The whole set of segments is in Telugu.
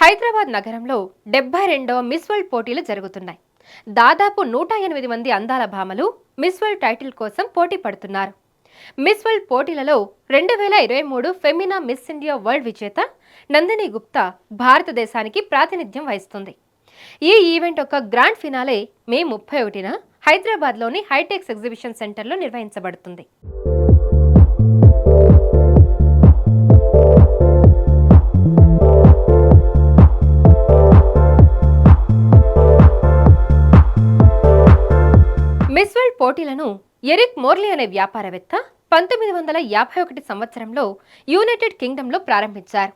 హైదరాబాద్ నగరంలో 72వ మిస్ వరల్డ్ పోటీలు జరుగుతున్నాయి. దాదాపు 108 మంది అందాల భామలు మిస్ వరల్డ్ టైటిల్ కోసం పోటీ పడుతున్నారు. మిస్ వరల్డ్ పోటీలలో 2023 ఫెమినా మిస్ ఇండియా వరల్డ్ విజేత నందిని గుప్తా భారతదేశానికి ప్రాతినిధ్యం వహిస్తుంది. ఈ ఈవెంట్ యొక్క గ్రాండ్ ఫినాలే మే 31న హైదరాబాద్లోని హైటెక్స్ ఎగ్జిబిషన్ సెంటర్లో నిర్వహించబడుతుంది. మిస్ వరల్డ్ పోటీలను ఎరిక్ మోర్లీ అనే వ్యాపారవేత్త 1951 సంవత్సరంలో యునైటెడ్ కింగ్డమ్లో ప్రారంభించారు.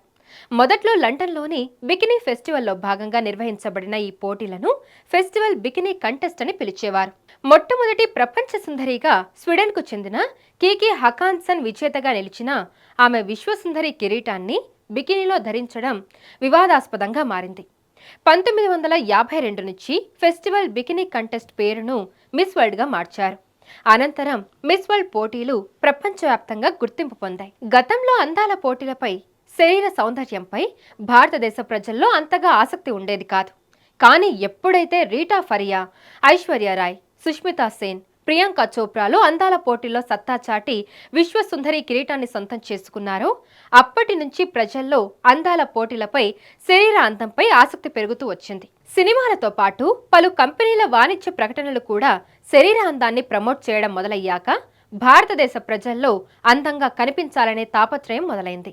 మొదట్లో లండన్లోని బికినీ ఫెస్టివల్లో భాగంగా నిర్వహించబడిన ఈ పోటీలను ఫెస్టివల్ బికినీ కంటెస్ట్ అని పిలిచేవారు. మొట్టమొదటి ప్రపంచ సుందరిగా స్వీడన్కు చెందిన కీకీ హకాన్సన్ విజేతగా నిలిచిన ఆమె విశ్వసుందరి కిరీటాన్ని బికినీలో ధరించడం వివాదాస్పదంగా మారింది. 1952 నుంచి ఫెస్టివల్ బికినీ కంటెస్ట్ పేరును మిస్ వరల్డ్గా మార్చారు. అనంతరం మిస్ వరల్డ్ పోటీలు ప్రపంచవ్యాప్తంగా గుర్తింపు పొందాయి. గతంలో అందాల పోటీలపై, శరీర సౌందర్యంపై భారతదేశ ప్రజల్లో అంతగా ఆసక్తి ఉండేది కాదు. కానీ ఎప్పుడైతే రీటా ఫరియా, ఐశ్వర్య రాయ్, సుష్మితా సేన్, ప్రియాంక చోప్రాలు అందాల పోటీల్లో సత్తా చాటి విశ్వసుందరి కిరీటాన్ని సొంతం చేసుకున్నారో అప్పటి నుంచి ప్రజల్లో అందాల పోటీలపై, శరీర అందంపై ఆసక్తి పెరుగుతూ వచ్చింది. సినిమాలతో పాటు పలు కంపెనీల వాణిజ్య ప్రకటనలు కూడా శరీర అందాన్ని ప్రమోట్ చేయడం మొదలయ్యాక భారతదేశ ప్రజల్లో అందంగా కనిపించాలనే తాపత్రయం మొదలైంది.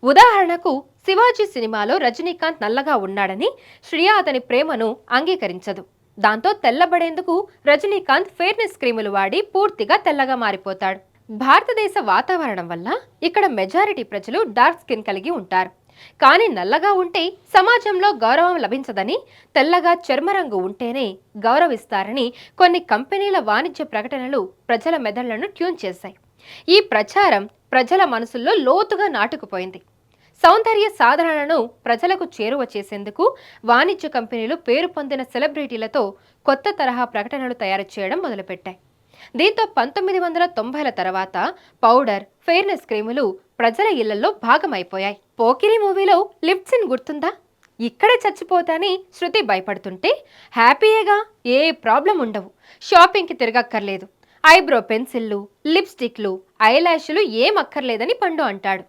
ఉదాహరణకు శివాజీ సినిమాలో రజనీకాంత్ నల్లగా ఉన్నాడని శ్రియా అతని ప్రేమను అంగీకరించదు. దాంతో తెల్లబడేందుకు రజనీకాంత్ ఫెయిర్నెస్ క్రీములు వాడి పూర్తిగా తెల్లగా మారిపోతాడు. భారతదేశ వాతావరణం వల్ల ఇక్కడ మెజారిటీ ప్రజలు డార్క్ స్కిన్ కలిగి ఉంటారు. కానీ నల్లగా ఉంటే సమాజంలో గౌరవం లభించదని, తెల్లగా చర్మరంగు ఉంటేనే గౌరవిస్తారని కొన్ని కంపెనీల వాణిజ్య ప్రకటనలు ప్రజల మెదళ్లను ట్యూన్ చేశాయి. ఈ ప్రచారం ప్రజల మనసుల్లో లోతుగా నాటుకుపోయింది. సౌందర్య సాధనలను ప్రజలకు చేరువ చేసేందుకు వాణిజ్య కంపెనీలు పేరు పొందిన సెలబ్రిటీలతో కొత్త తరహా ప్రకటనలు తయారు చేయడం మొదలుపెట్టాయి. దీంతో 1990ల తర్వాత పౌడర్, ఫెయిర్నెస్ క్రీములు ప్రజల ఇళ్లలో భాగమైపోయాయి. పోకిరి మూవీలో లిప్ సీన్ గుర్తుందా? ఇక్కడే చచ్చిపోతాని శృతి భయపడుతుంటే హ్యాపీయేగా, ఏ ప్రాబ్లం ఉండవు, షాపింగ్కి తిరగక్కర్లేదు, ఐబ్రో పెన్సిళ్ళు, లిప్స్టిక్లు, ఐలాష్లు ఏం అక్కర్లేదని పండు అంటాడు.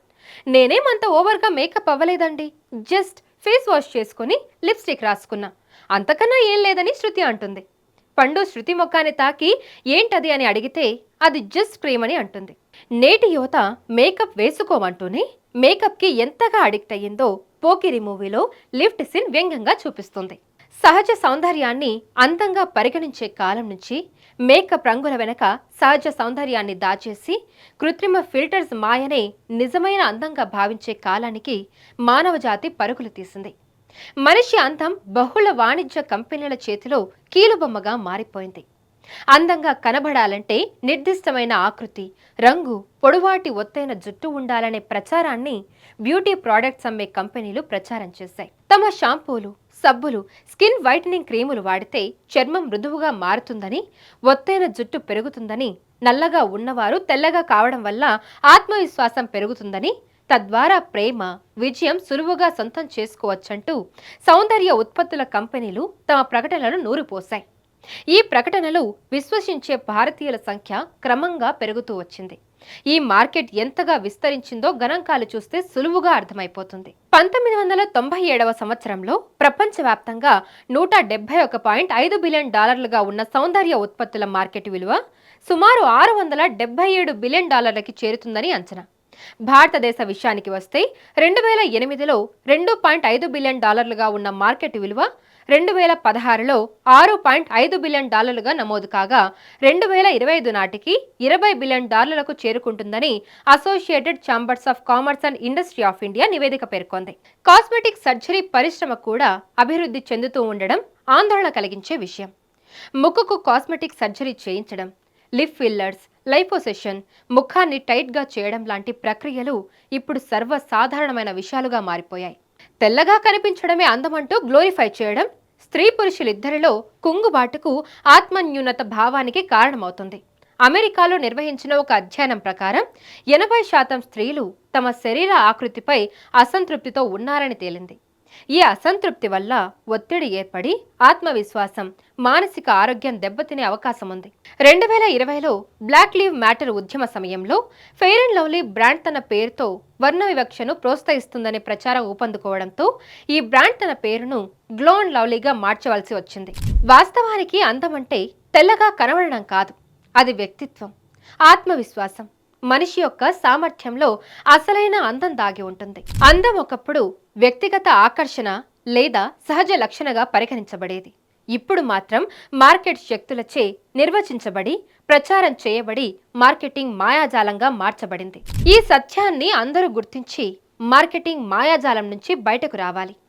నేనేమంత ఓవర్గా మేకప్ అవ్వలేదండి, జస్ట్ ఫేస్ వాష్ చేసుకుని లిప్స్టిక్ రాసుకున్నా, అంతకన్నా ఏం లేదని శృతి అంటుంది. పండు శృతి ముఖాన్ని తాకి ఏంటది అని అడిగితే అది జస్ట్ క్రీమ్ అని అంటుంది. నేటి యువత మేకప్ వేసుకోమంటూనే మేకప్కి ఎంతగా అడిక్ట్ అయ్యిందో పోకిరి మూవీలో లిఫ్ట్ సీన్ వ్యంగ్యంగా చూపిస్తుంది. సహజ సౌందర్యాన్ని అందంగా పరిగణించే కాలం నుంచి మేకప్ రంగుల వెనక సహజ సౌందర్యాన్ని దాచేసి కృత్రిమ ఫిల్టర్స్ మాయనే నిజమైన అందంగా భావించే కాలానికి మానవజాతి పరుగులు తీసింది. మనిషి అందం బహుళ వాణిజ్య కంపెనీల చేతిలో కీలుబొమ్మగా మారిపోయింది. అందంగా కనబడాలంటే నిర్దిష్టమైన ఆకృతి, రంగు, పొడవాటి ఒత్తైన జుట్టు ఉండాలనే ప్రచారాన్ని బ్యూటీ ప్రోడక్ట్స్ అమ్మే కంపెనీలు ప్రచారం చేశాయి. తమ షాంపూలు, సబ్బులు, స్కిన్ వైటనింగ్ క్రీములు వాడితే చర్మం మృదువుగా మారుతుందని, ఒత్తైన జుట్టు పెరుగుతుందని, నల్లగా ఉన్నవారు తెల్లగా కావడం వల్ల ఆత్మవిశ్వాసం పెరుగుతుందని, తద్వారా ప్రేమ, విజయం సులువుగా సొంతం చేసుకోవచ్చంటూ సౌందర్య ఉత్పత్తుల కంపెనీలు తమ ప్రకటనలను నూరిపోశాయి. ఈ ప్రకటనలు విశ్వసించే భారతీయుల సంఖ్య క్రమంగా పెరుగుతూ వచ్చింది. ఈ మార్కెట్ ఎంతగా విస్తరించిందో గణాంకాలు చూస్తే సులువుగా అర్థమైపోతుంది. 1997వ సంవత్సరంలో ప్రపంచవ్యాప్తంగా $171.5 బిలియన్ ఉన్న సౌందర్య ఉత్పత్తుల మార్కెట్ విలువ సుమారు $677 బిలియన్ చేరుతుందని అంచనా. భారతదేశ విషయానికి వస్తే 2008లో $2.5 బిలియన్ ఉన్న మార్కెట్ విలువ 2016లో $6.5 బిలియన్ నమోదు కాగా 2025 నాటికి $20 బిలియన్ చేరుకుంటుందని associated chambers of commerce and industry of India నివేదిక పేర్కొంది. కాస్మెటిక్ సర్జరీ పరిశ్రమ కూడా అభివృద్ధి చెందుతూ ఉండడం ఆందోళన కలిగించే విషయం. ముక్కుకు కాస్మెటిక్ సర్జరీ చేయించడం, లిప్ ఫిల్లర్స్, లైపోసెషన్, ముఖాన్ని టైట్గా చేయడం లాంటి ప్రక్రియలు ఇప్పుడు సర్వసాధారణమైన విషయాలుగా మారిపోయాయి. తెల్లగా కనిపించడమే అందమంటూ గ్లోరిఫై చేయడం స్త్రీ పురుషులిద్దరిలో కుంగుబాటుకు, ఆత్మన్యూనత భావానికి కారణమవుతుంది. అమెరికాలో నిర్వహించిన ఒక అధ్యయనం ప్రకారం 80% స్త్రీలు తమ శరీర ఆకృతిపై అసంతృప్తితో ఉన్నారని తేలింది. ఈ అసంతృప్తి వల్ల ఒత్తిడి ఏర్పడి ఆత్మవిశ్వాసం, మానసిక ఆరోగ్యం దెబ్బతినే అవకాశం ఉంది. 2020లో బ్లాక్ లీవ్ మ్యాటర్ ఉద్యమ సమయంలో ఫెయిర్ అండ్ లవ్లీ బ్రాండ్ తన పేరుతో వర్ణ వివక్షను ప్రోత్సహిస్తుందనే ప్రచారం ఊపందుకోవడంతో ఈ బ్రాండ్ తన పేరును గ్లో అండ్ లవ్లీగా మార్చవలసి వచ్చింది. వాస్తవానికి అందం అంటే తెల్లగా కనబడడం కాదు, అది వ్యక్తిత్వం, ఆత్మవిశ్వాసం, మనిషి యొక్క సామర్థ్యంలో అసలైన అందం దాగి ఉంటుంది. అందం ఒకప్పుడు వ్యక్తిగత ఆకర్షణ లేదా సహజ లక్షణగా పరిగణించబడేది. ఇప్పుడు మాత్రం మార్కెట్ శక్తులచే నిర్వచించబడి ప్రచారం చేయబడి మార్కెటింగ్ మాయాజాలంగా మార్చబడింది. ఈ సత్యాన్ని అందరూ గుర్తించి మార్కెటింగ్ మాయాజాలం నుంచి బయటకు రావాలి.